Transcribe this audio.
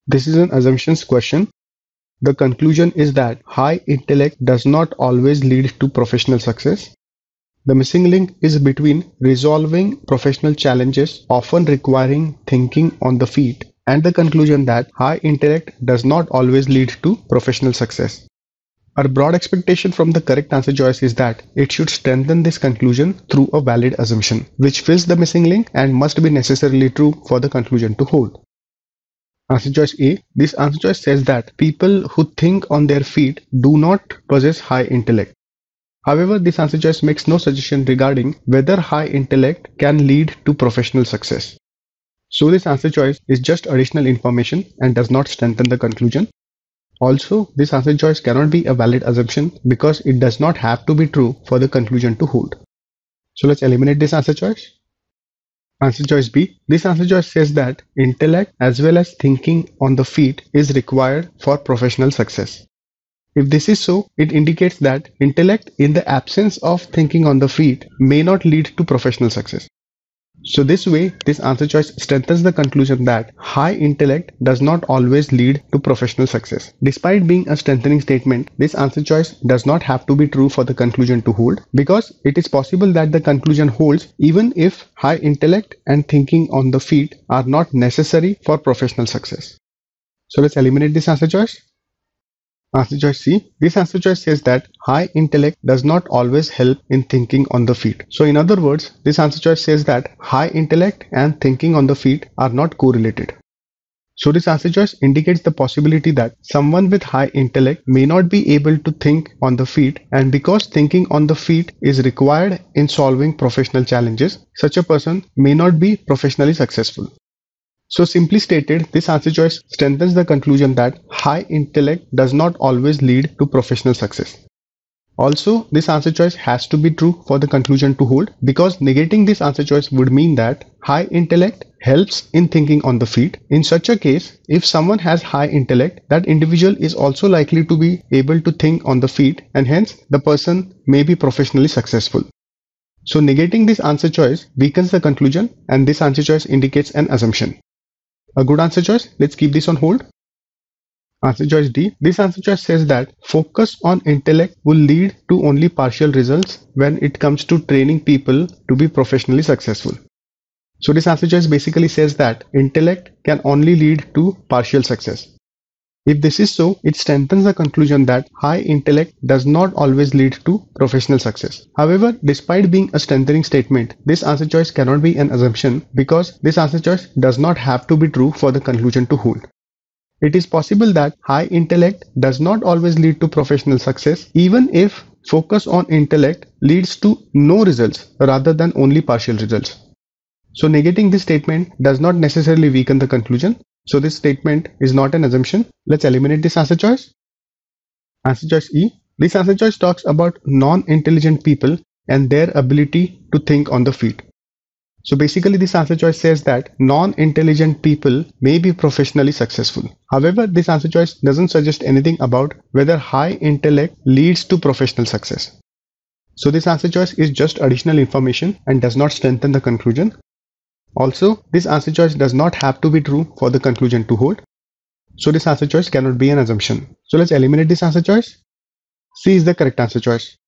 This is an assumptions question. The conclusion is that high intellect does not always lead to professional success. The missing link is between resolving professional challenges, often requiring thinking on the feet, and the conclusion that high intellect does not always lead to professional success. Our broad expectation from the correct answer choice is that it should strengthen this conclusion through a valid assumption, which fills the missing link and must be necessarily true for the conclusion to hold. Answer choice A. This answer choice says that people who think on their feet do not possess high intellect. However, this answer choice makes no suggestion regarding whether high intellect can lead to professional success. So this answer choice is just additional information and does not strengthen the conclusion. Also, this answer choice cannot be a valid assumption because it does not have to be true for the conclusion to hold. So let's eliminate this answer choice. Answer choice B. This answer choice says that intellect as well as thinking on the feet is required for professional success. If this is so, it indicates that intellect in the absence of thinking on the feet may not lead to professional success. So this way, this answer choice strengthens the conclusion that high intellect does not always lead to professional success. Despite being a strengthening statement, this answer choice does not have to be true for the conclusion to hold, because it is possible that the conclusion holds even if high intellect and thinking on the feet are not necessary for professional success. So let's eliminate this answer choice. Answer choice C. This answer choice says that high intellect does not always help in thinking on the feet. So in other words, this answer choice says that high intellect and thinking on the feet are not correlated. So this answer choice indicates the possibility that someone with high intellect may not be able to think on the feet, and because thinking on the feet is required in solving professional challenges, such a person may not be professionally successful. So simply stated, this answer choice strengthens the conclusion that high intellect does not always lead to professional success. Also, this answer choice has to be true for the conclusion to hold, because negating this answer choice would mean that high intellect helps in thinking on the feet. In such a case, if someone has high intellect, that individual is also likely to be able to think on the feet, and hence the person may be professionally successful. So negating this answer choice weakens the conclusion, and this answer choice indicates an assumption. A good answer choice. Let's keep this on hold. Answer choice D. This answer choice says that focus on intellect will lead to only partial results when it comes to training people to be professionally successful. So this answer choice basically says that intellect can only lead to partial success. If this is so, it strengthens the conclusion that high intellect does not always lead to professional success. However, despite being a strengthening statement, this answer choice cannot be an assumption, because this answer choice does not have to be true for the conclusion to hold. It is possible that high intellect does not always lead to professional success, even if focus on intellect leads to no results rather than only partial results. So negating this statement does not necessarily weaken the conclusion. So this statement is not an assumption. Let's eliminate this answer choice. Answer choice E. This answer choice talks about non-intelligent people and their ability to think on the feet. So basically this answer choice says that non-intelligent people may be professionally successful. However, this answer choice doesn't suggest anything about whether high intellect leads to professional success. So this answer choice is just additional information and does not strengthen the conclusion. Also, this answer choice does not have to be true for the conclusion to hold. So this answer choice cannot be an assumption. So let's eliminate this answer choice. C is the correct answer choice.